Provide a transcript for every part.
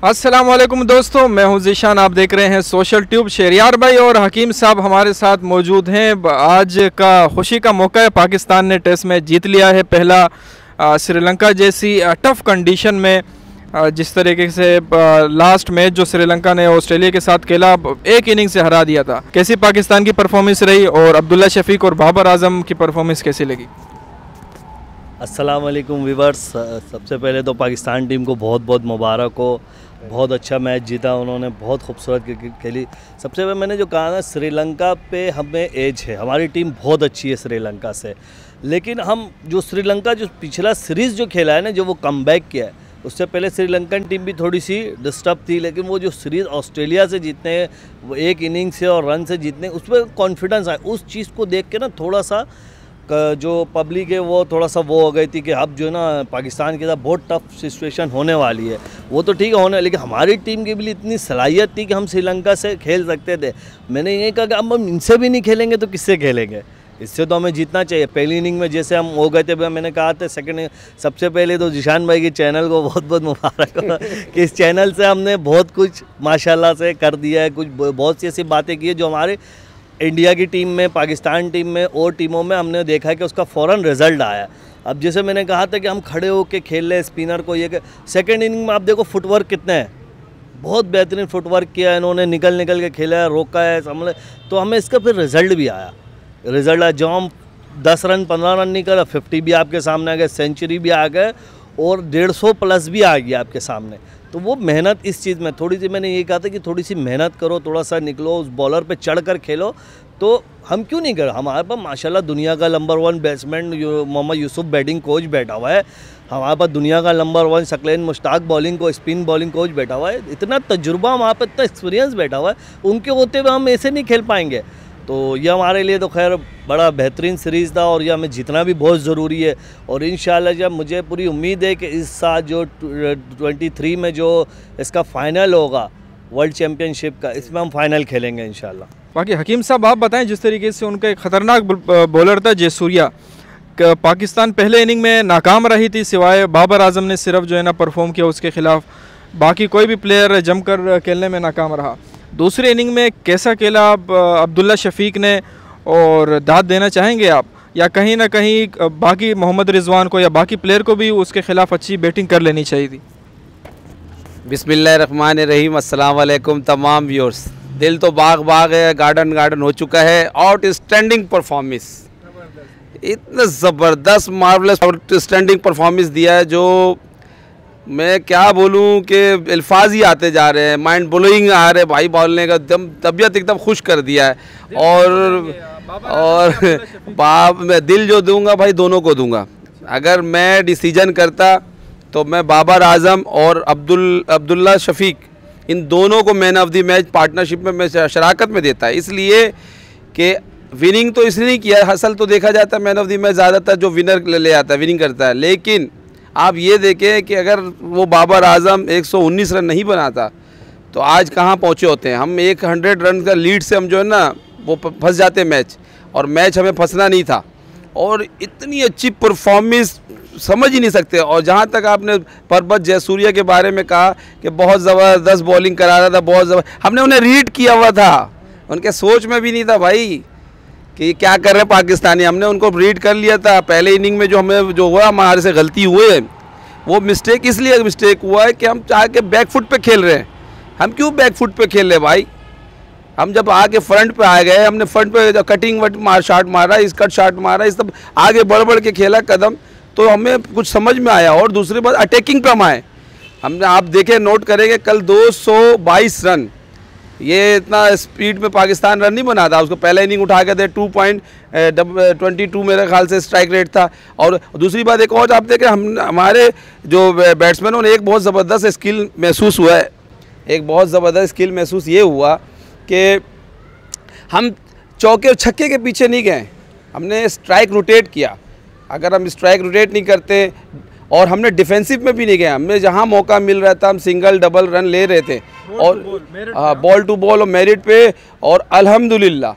अस्सलाम वालेकुम दोस्तों, मैं हूं ज़ीशान। आप देख रहे हैं सोशल ट्यूब। शहरियार भाई और हकीम साहब हमारे साथ मौजूद हैं। आज का खुशी का मौका है, पाकिस्तान ने टेस्ट मैच जीत लिया है पहला। श्रीलंका जैसी टफ़ कंडीशन में जिस तरीके से लास्ट मैच जो श्रीलंका ने ऑस्ट्रेलिया के साथ खेला, एक इनिंग से हरा दिया था। कैसी पाकिस्तान की परफॉर्मेंस रही और अब्दुल्ला शफीक और बाबर आजम की परफॉर्मेंस कैसी लगी? अस्सलाम वालेकुम व्यूअर्स। सबसे पहले तो पाकिस्तान टीम को बहुत बहुत मुबारक हो। बहुत अच्छा मैच जीता उन्होंने, बहुत खूबसूरत क्रिकेट खेली। सबसे पहले मैंने जो कहा ना, श्रीलंका पे हमें एज है, हमारी टीम बहुत अच्छी है श्रीलंका से। लेकिन हम जो श्रीलंका जो पिछला सीरीज़ जो खेला है ना, जो वो कमबैक किया है, उससे पहले श्रीलंकन टीम भी थोड़ी सी डिस्टर्ब थी। लेकिन वो जो सीरीज़ ऑस्ट्रेलिया से जीतने, वो एक इनिंग से और रन से जीतने, उस पर कॉन्फिडेंस आया। उस चीज़ को देख के ना थोड़ा सा जो पब्लिक है वो थोड़ा सा वो हो गई थी कि अब जो है ना पाकिस्तान के साथ बहुत टफ सिचुएशन होने वाली है। वो तो ठीक है होने, लेकिन हमारी टीम की भी इतनी सलाहियत थी कि हम श्रीलंका से खेल सकते थे। मैंने ये कहा कि अब हम इनसे भी नहीं खेलेंगे तो किससे खेलेंगे, इससे तो हमें जीतना चाहिए। पहली इनिंग में जैसे हम हो गए थे, मैंने कहा था सेकंड। सबसे पहले तो ज़ीशान भाई के चैनल को बहुत बहुत मुबारक हो कि इस चैनल से हमने बहुत कुछ माशाल्लाह से कर दिया है। कुछ बहुत सी ऐसी बातें की है जो हमारे इंडिया की टीम में, पाकिस्तान टीम में और टीमों में हमने देखा है कि उसका फ़ौरन रिज़ल्ट आया। अब जैसे मैंने कहा था कि हम खड़े होकर खेल रहे स्पिनर को, ये कि सेकेंड इनिंग में आप देखो फुटवर्क कितने हैं, बहुत बेहतरीन फुटवर्क किया है इन्होंने, निकल के खेला है, रोका है, समझ। तो हमें इसका फिर रिज़ल्ट भी आया। रिज़ल्ट आया जो हम 10 रन 15 रन निकला, 50 भी आपके सामने आ गए, सेंचुरी भी आ गए और 150 प्लस भी आ गया आपके सामने। तो वो मेहनत इस चीज़ में थोड़ी सी, मैंने ये कहा था कि थोड़ी सी मेहनत करो, थोड़ा सा निकलो, उस बॉलर पे चढ़ कर खेलो। तो हम क्यों नहीं करें? हमारे पास माशाल्लाह दुनिया का number 1 batsman Mohammad Yousuf batting coach बैठा हुआ है। हमारे पास दुनिया का नंबर 1 शक्लेन मुश्ताक बॉलिंग को स्पिन बॉलिंग कोच बैठा हुआ है। इतना तजुर्बा वहाँ पर, इतना एक्सपीरियंस बैठा हुआ है। उनके होते हुए हम ऐसे नहीं खेल पाएंगे। तो ये हमारे लिए तो खैर बड़ा बेहतरीन सीरीज़ था और ये हमें जीतना भी बहुत ज़रूरी है। और इंशाल्लाह जब मुझे पूरी उम्मीद है कि इस साल जो 23 में जो इसका फ़ाइनल होगा वर्ल्ड चैम्पियनशिप का, इसमें हम फ़ाइनल खेलेंगे इंशाल्लाह। बाकी हकीम साहब आप बताएं, जिस तरीके से उनका एक ख़तरनाक बॉलर था जयसूर्या, पाकिस्तान पहले इनिंग में नाकाम रही थी, सिवाय बाबर आजम ने सिर्फ जो है ना परफॉर्म किया उसके ख़िलाफ़, बाकी कोई भी प्लेयर जमकर खेलने में नाकाम रहा। दूसरे इनिंग में कैसा खेला अब्दुल्ला शफीक ने, और दाद देना चाहेंगे आप, या कहीं ना कहीं बाकी मोहम्मद रिजवान को या बाकी प्लेयर को भी उसके ख़िलाफ़ अच्छी बैटिंग कर लेनी चाहिए थी? बिस्मिल्लाहिर्रहमानिर्रहीम। अस्सलाम वालेकुम तमाम व्यूअर्स। दिल तो बाग है, गार्डन हो चुका है। आउटस्टैंडिंग परफॉर्मेंस, इतना ज़बरदस्त मार्वलस आउटस्टैंडिंग परफॉर्मेंस दिया है जो मैं क्या बोलूं कि अल्फाज ही आते जा रहे हैं, माइंड ब्लोइंग आ रहे भाई। बोलने का एकदम तबीयत एकदम खुश कर दिया है। और बाप मैं दिल जो दूंगा भाई दोनों को दूंगा। अगर मैं डिसीजन करता तो मैं बाबर आजम और अब्दुल्ला शफीक, इन दोनों को man of the match partnership में मैं शराकत में देता है। इसलिए कि विनिंग तो इसलिए नहीं किया, हासिल तो देखा जाता है मैन ऑफ द मैच ज़्यादातर जो विनर ले आता है, विनिंग करता है। लेकिन आप ये देखें कि अगर वो बाबर आजम 119 रन नहीं बनाता तो आज कहाँ पहुँचे होते हैं हम। 100 रन का लीड से हम जो है ना वो फंस जाते मैच, और मैच हमें फंसना नहीं था। और इतनी अच्छी परफॉर्मेंस समझ ही नहीं सकते। और जहाँ तक आपने परबत जयसूर्या के बारे में कहा कि बहुत ज़बरदस्त बॉलिंग करा रहा था, बहुत ज़बरदस्त, हमने उन्हें रीड किया हुआ था, उनके सोच में भी नहीं था भाई कि क्या कर रहे हैं पाकिस्तानी। हमने उनको रीड कर लिया था। पहले इनिंग में जो हमें जो हुआ, हमारे से गलती हुई है, वो मिस्टेक इसलिए मिस्टेक हुआ है कि हम चाह के बैक फुट पे खेल रहे हैं। हम क्यों बैक फुट पे खेल रहे हैं भाई? हम जब आगे फ्रंट पे आ गए, हमने फ्रंट पे कटिंग शॉट मारा, इसकट शॉट मारा, इस सब आगे बढ़ के खेला कदम, तो हमें कुछ समझ में आया। और दूसरी बात अटैकिंग पे हम आए। हमने, आप देखें नोट करेंगे, कल 222 रन, ये इतना स्पीड में पाकिस्तान रन नहीं बना था। उसको पहला इनिंग उठा के थे 2.22 मेरे ख्याल से स्ट्राइक रेट था। और दूसरी बात एक और आप देखें, हमारे जो बैट्समैनों ने एक बहुत ज़बरदस्त स्किल महसूस हुआ है। एक बहुत ज़बरदस्त स्किल महसूस ये हुआ कि हम चौके और छक्के के पीछे नहीं गए, हमने स्ट्राइक रोटेट किया। अगर हम स्ट्राइक रोटेट नहीं करते और हमने डिफेंसिव में भी नहीं गए, हमें जहां मौका मिल रहा था हम सिंगल डबल रन ले रहे थे, और बॉल टू बॉल और मेरिट पे। और अल्हम्दुलिल्लाह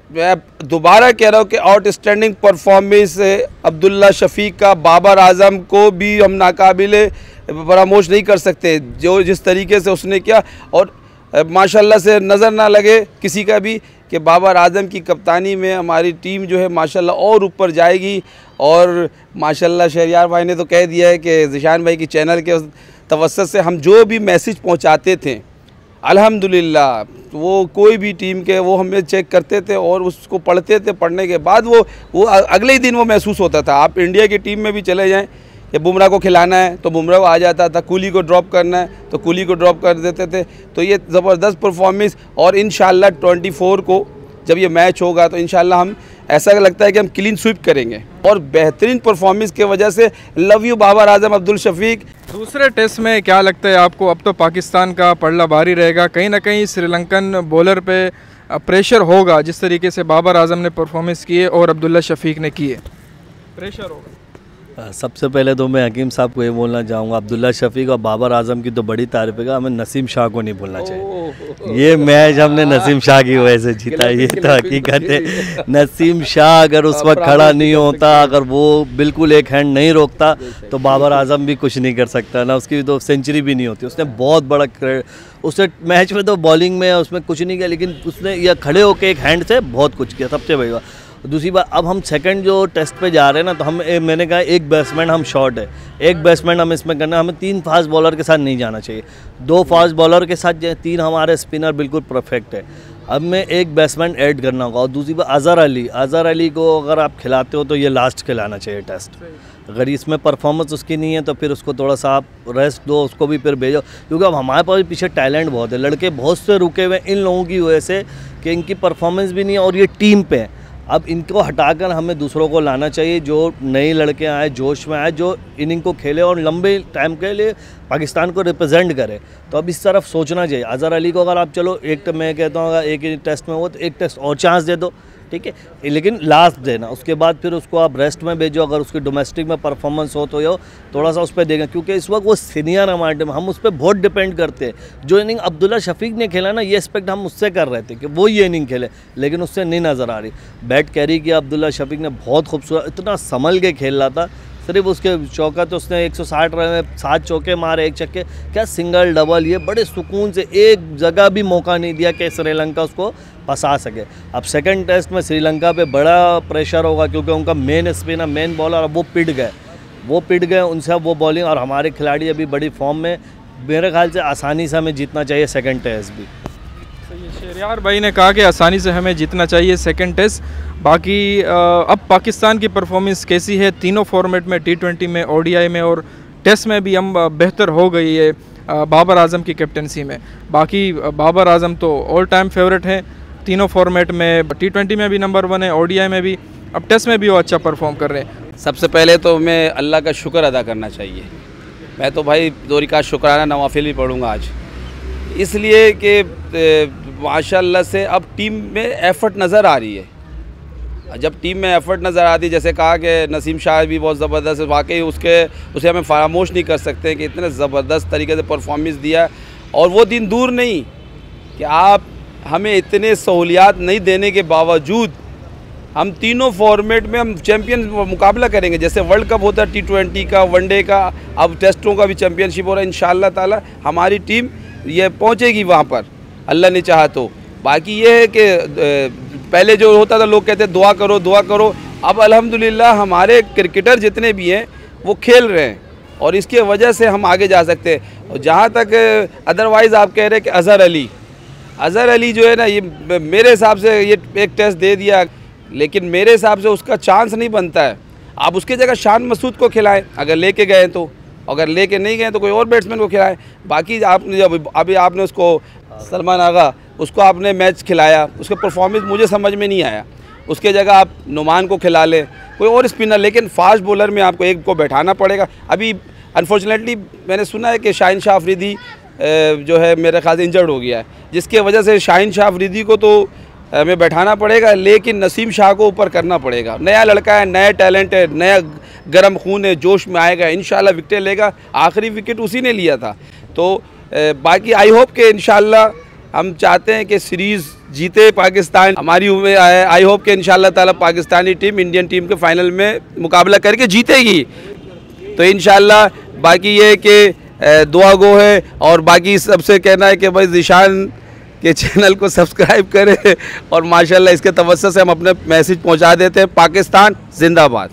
मैं दोबारा कह रहा हूँ कि आउटस्टैंडिंग परफॉर्मेंस अब्दुल्ला शफीक का, बाबर आजम को भी हम नाकाबिले फरामोश नहीं कर सकते, जो जिस तरीके से उसने किया। और माशाल्लाह से नज़र ना लगे किसी का भी कि बाबर आजम की कप्तानी में हमारी टीम जो है माशाल्लाह और ऊपर जाएगी। और माशाल्लाह शहरयार भाई ने तो कह दिया है कि ज़िशान भाई की चैनल के तवस्सुत से हम जो भी मैसेज पहुंचाते थे अल्हम्दुलिल्लाह, वो कोई भी टीम के वो हमें चेक करते थे और उसको पढ़ते थे। पढ़ने के बाद वो अगले ही दिन वो महसूस होता था। आप इंडिया की टीम में भी चले जाएं कि बुमराह को खिलाना है तो बुमराह आ जाता था, कूली को ड्रॉप करना है तो कूली को ड्रॉप कर देते थे। तो ये ज़बरदस्त परफॉर्मेंस। और इंशाल्लाह 24 को जब ये मैच होगा तो इंशाल्लाह हम ऐसा लगता है कि हम क्लीन स्वीप करेंगे। और बेहतरीन परफॉर्मेंस की वजह से लव यू बाबर आजम अब्दुल शफीक। दूसरे टेस्ट में क्या लगता है आपको, अब तो पाकिस्तान का पलड़ा भारी रहेगा, कहीं ना कहीं श्रीलंकन बॉलर पे प्रेशर होगा जिस तरीके से बाबर आजम ने परफॉर्मेंस किए और अब्दुल्ला शफीक ने किए, प्रेशर होगा? सबसे पहले तो मैं हकीम साहब को ये बोलना चाहूँगा, अब्दुल्ला शफीक और बाबर आजम की तो बड़ी तारीफ है, हमें नसीम शाह को नहीं भूलना चाहिए। ये मैच हमने नसीम शाह की वजह से जीता, ये तो हकीकत है। नसीम शाह अगर उस वक्त खड़ा नहीं होता, अगर वो बिल्कुल एक हैंड नहीं रोकता तो बाबर आजम भी कुछ नहीं कर सकता ना, उसकी तो सेंचुरी भी नहीं होती। उसने बहुत बड़ा उसने मैच में तो बॉलिंग में उसमें कुछ नहीं किया, लेकिन उसने यह खड़े होकर एक हैंड से बहुत कुछ किया, सबसे बड़ी बात। दूसरी बात, अब हम सेकंड जो टेस्ट पे जा रहे हैं ना, तो हम मैंने कहा एक बैट्समैन हम शॉर्ट है, एक बैट्समैन हम इसमें करना, हमें 3 फास्ट बॉलर के साथ नहीं जाना चाहिए, 2 फास्ट बॉलर के साथ 3 हमारे स्पिनर बिल्कुल परफेक्ट है। अब मैं एक बैट्समैन ऐड करना होगा। और दूसरी बात, अज़हर अली को अगर आप खिलाते हो तो ये लास्ट खिलाना चाहिए टेस्ट। अगर इसमें परफॉर्मेंस उसकी नहीं है तो फिर उसको थोड़ा सा आप रेस्ट दो, उसको भी फिर भेजो, क्योंकि अब हमारे पास पीछे टैलेंट बहुत है, लड़के बहुत से रुके हुए इन लोगों की वजह से कि इनकी परफॉर्मेंस भी नहीं है और ये टीम पे है। अब इनको हटाकर हमें दूसरों को लाना चाहिए, जो नए लड़के आए, जोश में आए, जो इनिंग को खेले और लंबे टाइम के लिए पाकिस्तान को रिप्रेजेंट करे। तो अब इस तरफ सोचना चाहिए। अज़हर अली को अगर आप चलो एक, तो मैं कहता हूँ अगर एक ही टेस्ट में हो तो एक टेस्ट और चांस दे दो, ठीक है, लेकिन लास्ट देना, उसके बाद फिर उसको आप रेस्ट में भेजो। अगर उसकी डोमेस्टिक में परफॉर्मेंस हो तो यो थोड़ा सा उस पर देगा, क्योंकि इस वक्त वो सीनियर हमारे टीम, हम उस पर बहुत डिपेंड करते हैं। जो इनिंग अब्दुल्ला शफीक ने खेला ना, ये एक्सपेक्ट हम उससे कर रहे थे कि वो ये इनिंग खेले, लेकिन उससे नहीं नज़र आ रही। बैट कैरी किया अब्दुल्ला शफीक ने, बहुत खूबसूरत, इतना संभल के खेल रहा था। सिर्फ उसके चौका तो उसने 160 रन में 7 चौके मारे, 1 छक्के, क्या सिंगल डबल, ये बड़े सुकून से, एक जगह भी मौका नहीं दिया कि श्रीलंका उसको फंसा सके। अब सेकंड टेस्ट में श्रीलंका पे बड़ा प्रेशर होगा, क्योंकि उनका मेन स्पिनर, मेन बॉलर वो पिट गए, उनसे अब वो बॉलिंग, और हमारे खिलाड़ी अभी बड़ी फॉर्म में, मेरे ख्याल से आसानी से हमें जीतना चाहिए सेकंड टेस्ट भी। शहरयार भाई ने कहा कि आसानी से हमें जीतना चाहिए सेकंड टेस्ट। बाकी अब पाकिस्तान की परफॉर्मेंस कैसी है तीनों फॉर्मेट में, T20 में, ODI में और टेस्ट में भी हम बेहतर हो गई है बाबर आजम की कैप्टनसी में। बाकी बाबर आजम तो ऑल टाइम फेवरेट हैं तीनों फॉर्मेट में, T20 में भी नंबर 1 है, ODI में भी, अब टेस्ट में भी वो अच्छा परफॉर्म कर रहे हैं। सबसे पहले तो मैं अल्लाह का शुक्र अदा करना चाहिए। मैं तो भाई 2 रिकात शुक्राना नवाफिल भी पढ़ूँगा आज, इसलिए कि माशाल्लाह से अब टीम में एफ़र्ट नज़र आ रही है। जब टीम में एफ़र्ट नज़र आती है, जैसे कहा कि नसीम शाह भी बहुत ज़बरदस्त है, वाकई उसे हमें फरामोश नहीं कर सकते कि इतने ज़बरदस्त तरीके से परफॉर्मेंस दिया। और वो दिन दूर नहीं कि आप हमें इतने सहूलियात नहीं देने के बावजूद हम तीनों फॉर्मेट में हम चैम्पियन मुकाबला करेंगे। जैसे वर्ल्ड कप होता है, T20 का, वनडे का, अब टेस्टों का भी चैम्पियनशिप हो रहा है। इंशाअल्लाह ताला हमारी टीम ये पहुँचेगी वहाँ पर, अल्लाह ने चाहा तो। बाकी ये है कि पहले जो होता था लोग कहते दुआ करो दुआ करो, अब अल्हम्दुलिल्लाह हमारे क्रिकेटर जितने भी हैं वो खेल रहे हैं और इसके वजह से हम आगे जा सकते हैं। और जहाँ तक अदरवाइज़ आप कह रहे हैं कि अज़हर अली जो है ना, ये मेरे हिसाब से ये एक टेस्ट दे दिया, लेकिन मेरे हिसाब से उसका चांस नहीं बनता है। आप उसकी जगह शान मसूद को खिलाएं अगर लेके गए तो, अगर लेके नहीं गए तो कोई और बैट्समैन को खिलाएं। बाकी आपने जब अभी आपने उसको सलमान आगा उसको आपने मैच खिलाया, उसका परफॉर्मेंस मुझे समझ में नहीं आया, उसके जगह आप नुमान को खिला लें, कोई और स्पिनर, लेकिन फास्ट बॉलर में आपको एक को बैठाना पड़ेगा। अभी अनफॉर्चुनेटली मैंने सुना है कि शाहीन शाह अफरीदी जो है मेरे ख्याल से इंजर्ड हो गया है, जिसके वजह से शाहीन शाह अफरीदी को तो हमें बैठाना पड़ेगा, लेकिन नसीम शाह को ऊपर करना पड़ेगा। नया लड़का है, नया टैलेंट है, नया गर्म खून है, जोश में आएगा, इंशाल्लाह विकेट लेगा। आखिरी विकेट उसी ने लिया था। तो बाकी आई होप कि इंशाल्लाह हम चाहते हैं कि सीरीज़ जीते पाकिस्तान। हमारी उम्मीद है, आई होप कि इंशाल्लाह ताला पाकिस्तानी टीम इंडियन टीम के फाइनल में मुकाबला करके जीतेगी। तो इंशाल्लाह बाकी ये कि दुआ गो है, और बाकी सबसे कहना है कि भाई ज़ीशान के चैनल को सब्सक्राइब करें, और माशाल्लाह इसके तवज्जो से हम अपने मैसेज पहुंचा देते हैं। पाकिस्तान जिंदाबाद।